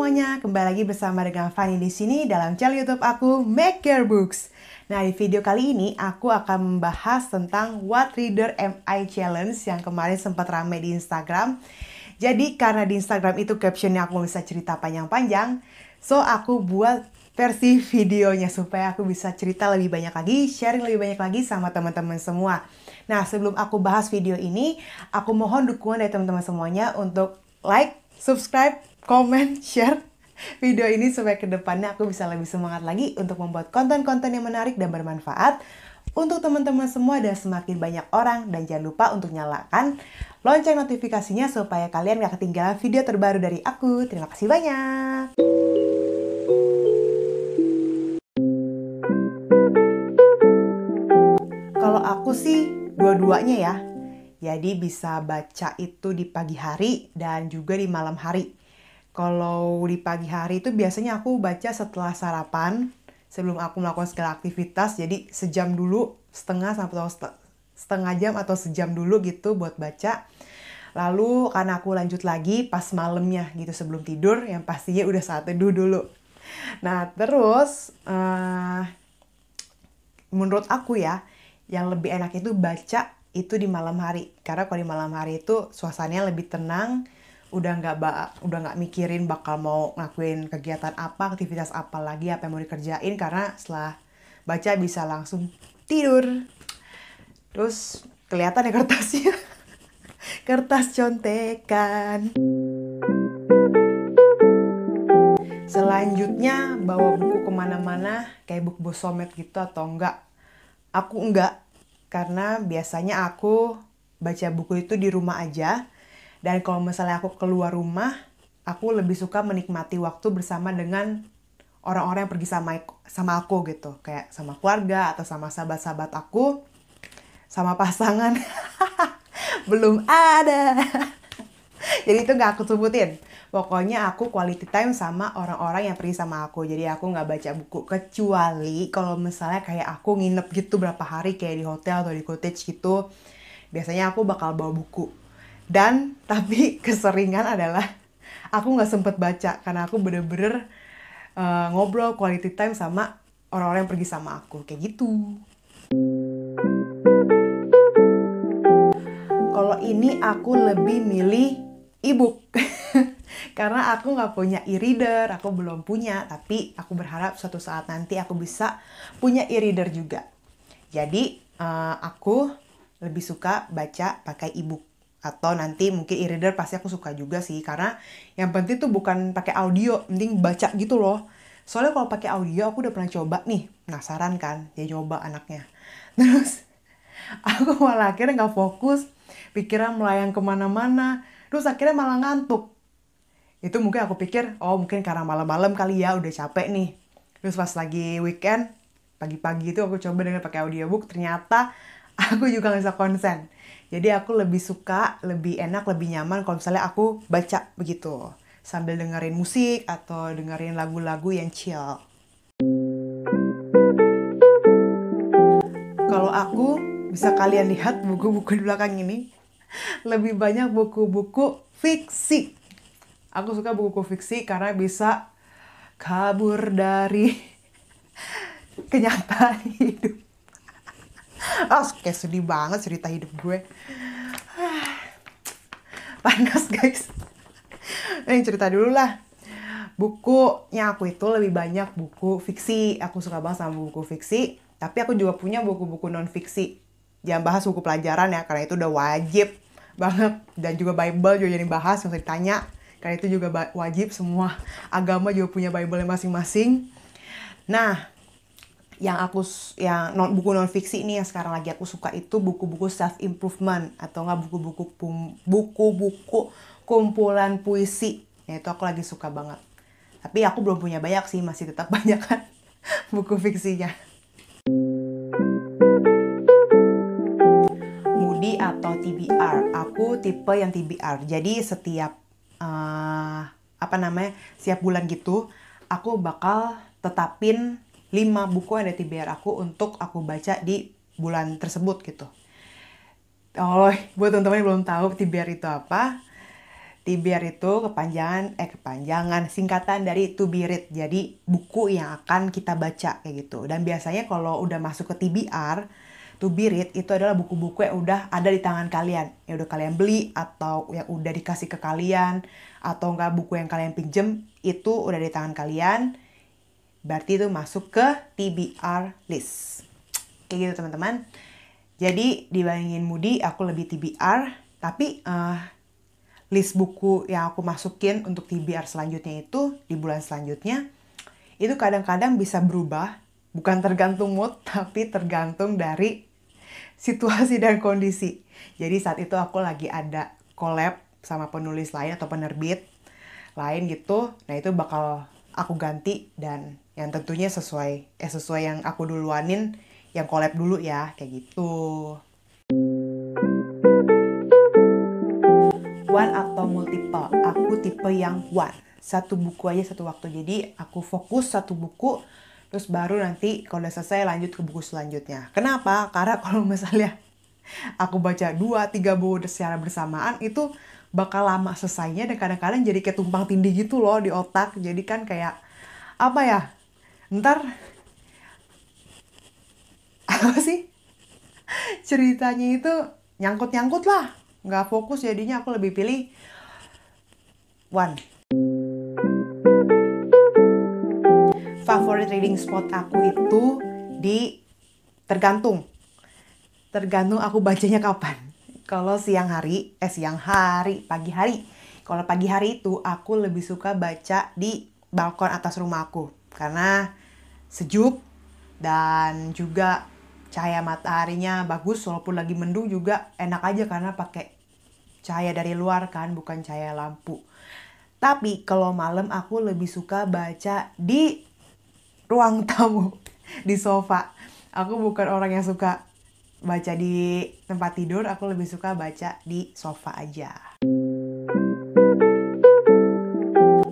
semuanya, kembali lagi bersama dengan Fanny di sini dalam channel YouTube aku Make Your Books. Nah, di video kali ini aku akan membahas tentang What Reader Am I Challenge yang kemarin sempat rame di Instagram. Jadi karena di Instagram itu captionnya aku bisa cerita panjang-panjang, so aku buat versi videonya supaya aku bisa cerita lebih banyak lagi, sharing lebih banyak lagi sama teman-teman semua. Nah, sebelum aku bahas video ini, aku mohon dukungan dari teman-teman semuanya untuk like, subscribe, komen, share video ini supaya kedepannya aku bisa lebih semangat lagi untuk membuat konten-konten yang menarik dan bermanfaat untuk teman-teman semua dan semakin banyak orang. Dan jangan lupa untuk nyalakan lonceng notifikasinya supaya kalian gak ketinggalan video terbaru dari aku. Terima kasih banyak. Kalau aku sih dua-duanya ya. Jadi bisa baca itu di pagi hari dan juga di malam hari. Kalau di pagi hari itu biasanya aku baca setelah sarapan, sebelum aku melakukan segala aktivitas. Jadi sejam dulu, setengah jam atau sejam dulu gitu buat baca. Lalu karena aku lanjut lagi pas malamnya gitu sebelum tidur, yang pastinya udah saat teduh dulu. Nah terus menurut aku ya, yang lebih enak itu baca itu di malam hari. Karena kalau di malam hari itu suasananya lebih tenang, udah nggak mikirin bakal mau ngakuin kegiatan apa, aktivitas apa lagi, apa yang mau dikerjain, karena setelah baca bisa langsung tidur. Terus kelihatan ya kertasnya. Kertas contekan. Selanjutnya bawa buku kemana-mana kayak buku somet gitu atau enggak? Aku enggak. Karena biasanya aku baca buku itu di rumah aja. Dan kalau misalnya aku keluar rumah, aku lebih suka menikmati waktu bersama dengan orang-orang yang pergi sama aku gitu. Kayak sama keluarga atau sama sahabat-sahabat aku. Sama pasangan. Belum ada. Jadi itu gak aku sebutin. Pokoknya aku quality time sama orang-orang yang pergi sama aku. Jadi aku gak baca buku. Kecuali kalau misalnya kayak aku nginep gitu berapa hari kayak di hotel atau di cottage gitu. Biasanya aku bakal bawa buku. Dan tapi keseringan adalah aku gak sempet baca. Karena aku bener-bener ngobrol quality time sama orang-orang yang pergi sama aku. Kayak gitu. Kalau ini aku lebih milih e-book. Karena aku nggak punya e-reader, aku belum punya. Tapi aku berharap suatu saat nanti aku bisa punya e-reader juga. Jadi aku lebih suka baca pakai e-book. Atau nanti mungkin e-reader pasti aku suka juga sih. Karena yang penting tuh bukan pakai audio, mending baca gitu loh. Soalnya kalau pakai audio aku udah pernah coba nih. Penasaran kan, dia coba anaknya. Terus aku malah akhirnya nggak fokus, pikiran melayang kemana-mana, terus akhirnya malah ngantuk. Itu mungkin aku pikir, oh mungkin karena malam-malam kali ya, udah capek nih. Terus pas lagi weekend, pagi-pagi itu aku coba dengan pakai audiobook, ternyata aku juga nggak bisa konsen. Jadi aku lebih suka, lebih enak, lebih nyaman kalau misalnya aku baca begitu. Sambil dengerin musik atau dengerin lagu-lagu yang chill. Kalau aku, bisa kalian lihat buku-buku di belakang ini, lebih banyak buku-buku fiksi. Aku suka buku fiksi karena bisa kabur dari kenyataan hidup. Kayak sedih banget cerita hidup gue. Panas guys. Cerita dulu lah. Bukunya aku itu lebih banyak buku fiksi. Aku suka banget sama buku fiksi. Tapi aku juga punya buku-buku non-fiksi. Jangan bahas buku pelajaran ya, karena itu udah wajib banget. Dan juga Bible juga jadi bahas, nggak usah ditanya. Karena itu juga wajib, semua agama juga punya Bible masing-masing. Nah, buku non fiksi ini yang sekarang lagi aku suka itu buku-buku self improvement atau enggak buku-buku kumpulan puisi. Nah, itu aku lagi suka banget. Tapi aku belum punya banyak sih, masih tetap banyak kan buku fiksinya. Moody atau TBR. Aku tipe yang TBR. Jadi setiap setiap bulan gitu, aku bakal tetapin 5 buku yang ada TBR aku untuk aku baca di bulan tersebut gitu. Oh, buat teman-teman yang belum tahu TBR itu apa, TBR itu kepanjangan singkatan dari to be read. Jadi buku yang akan kita baca kayak gitu. Dan biasanya kalau udah masuk ke TBR, to be read itu adalah buku-buku yang udah ada di tangan kalian. Yang udah kalian beli atau yang udah dikasih ke kalian. Atau enggak buku yang kalian pinjem itu udah di tangan kalian. Berarti itu masuk ke TBR list. Kayak gitu teman-teman. Jadi dibandingin Moody aku lebih TBR. Tapi list buku yang aku masukin untuk TBR selanjutnya itu di bulan selanjutnya itu kadang-kadang bisa berubah, bukan tergantung mood tapi tergantung dari situasi dan kondisi. Jadi saat itu aku lagi ada collab sama penulis lain atau penerbit lain gitu. Nah, itu bakal aku ganti dan yang tentunya sesuai yang aku duluanin, yang collab dulu ya, kayak gitu. One atau multiple? Aku tipe yang one. Satu buku aja satu waktu. Jadi aku fokus satu buku, terus baru nanti kalau udah selesai lanjut ke buku selanjutnya. Kenapa? Karena kalau misalnya aku baca 2-3 buku secara bersamaan, itu bakal lama selesainya dan kadang-kadang jadi kayak tumpang tindih gitu loh di otak. Jadi kan kayak, apa ya, ntar, apa sih, ceritanya itu nyangkut-nyangkut lah. Nggak fokus, jadinya aku lebih pilih one. Favorite reading spot aku itu tergantung aku bacanya kapan. Kalau pagi hari. Kalau pagi hari itu aku lebih suka baca di balkon atas rumah aku. Karena sejuk dan juga cahaya mataharinya bagus, walaupun lagi mendung juga enak aja karena pakai cahaya dari luar kan, bukan cahaya lampu. Tapi kalau malam aku lebih suka baca di ruang tamu, di sofa. Aku bukan orang yang suka baca di tempat tidur, aku lebih suka baca di sofa aja.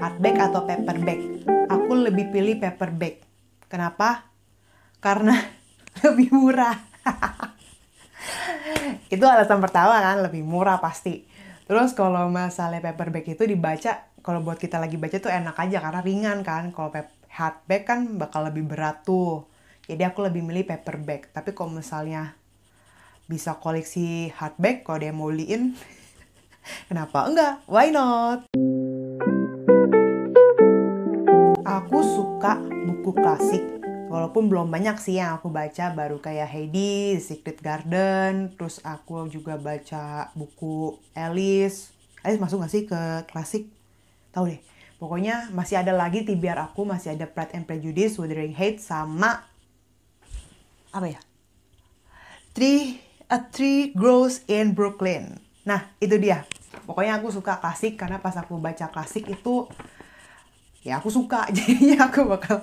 Hardback atau paperback? Aku lebih pilih paperback. Kenapa? Karena lebih murah. Itu alasan pertama kan, lebih murah pasti. Terus kalau masalah paperback itu dibaca, kalau buat kita lagi baca tuh enak aja karena ringan kan. Kalau hardback kan bakal lebih berat tuh. Jadi aku lebih milih paperback. Tapi kalau misalnya bisa koleksi hardback, kalau dia mau beliin, kenapa enggak? Why not? Aku suka buku klasik. Walaupun belum banyak sih yang aku baca, baru kayak Heidi, Secret Garden, terus aku juga baca buku Alice. Alice masuk gak sih ke klasik? Tahu deh. Pokoknya masih ada lagi TBR aku, masih ada Pride and Prejudice, Wuthering Heights, sama apa ya? A Tree Grows in Brooklyn. Nah, itu dia. Pokoknya aku suka klasik karena pas aku baca klasik itu ya aku suka. Jadinya aku bakal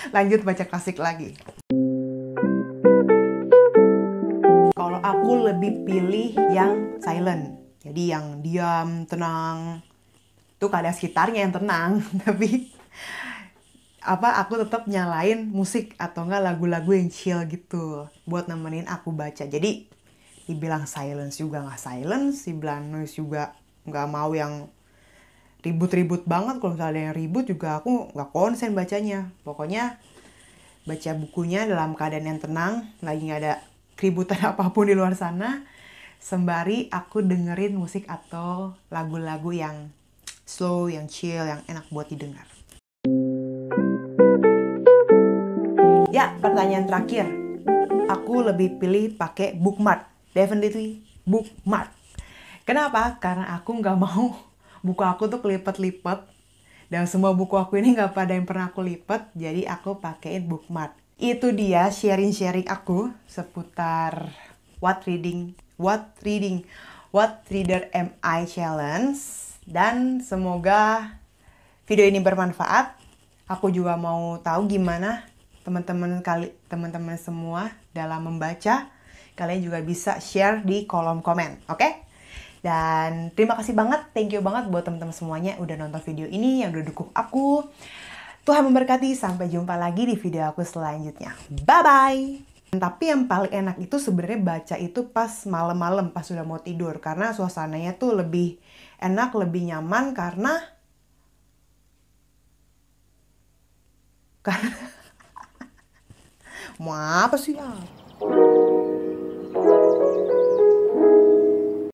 lanjut baca klasik lagi. Kalau aku lebih pilih yang silent. Jadi yang diam, tenang. Itu keadaan sekitarnya yang tenang. Tapi aku tetap nyalain musik atau enggak lagu-lagu yang chill gitu buat nemenin aku baca. Jadi dibilang silence juga nggak silence, dibilang noise juga nggak mau yang ribut-ribut banget. Kalau misalnya yang ribut juga aku nggak konsen bacanya. Pokoknya baca bukunya dalam keadaan yang tenang, lagi nggak ada keributan apapun di luar sana, sembari aku dengerin musik atau lagu-lagu yang slow, yang chill, yang enak buat didengar. Ya, pertanyaan terakhir. Aku lebih pilih pakai bookmark. Definitely bookmark. Kenapa? Karena aku nggak mau buku aku tuh kelipet-lipet. Dan semua buku aku ini nggak pada yang pernah aku lipet. Jadi aku pakein bookmark. Itu dia sharing-sharing aku seputar What Reader Am I Challenge. Dan semoga video ini bermanfaat. Aku juga mau tahu gimana teman-teman semua dalam membaca. Kalian juga bisa share di kolom komen, oke? Dan terima kasih banget, thank you banget buat teman-teman semuanya udah nonton video ini, yang udah dukung aku. Tuhan memberkati, sampai jumpa lagi di video aku selanjutnya. Bye-bye! Tapi yang paling enak itu sebenarnya baca itu pas malam-malam, pas sudah mau tidur. Karena suasananya tuh lebih enak, lebih nyaman karena mau apa sih?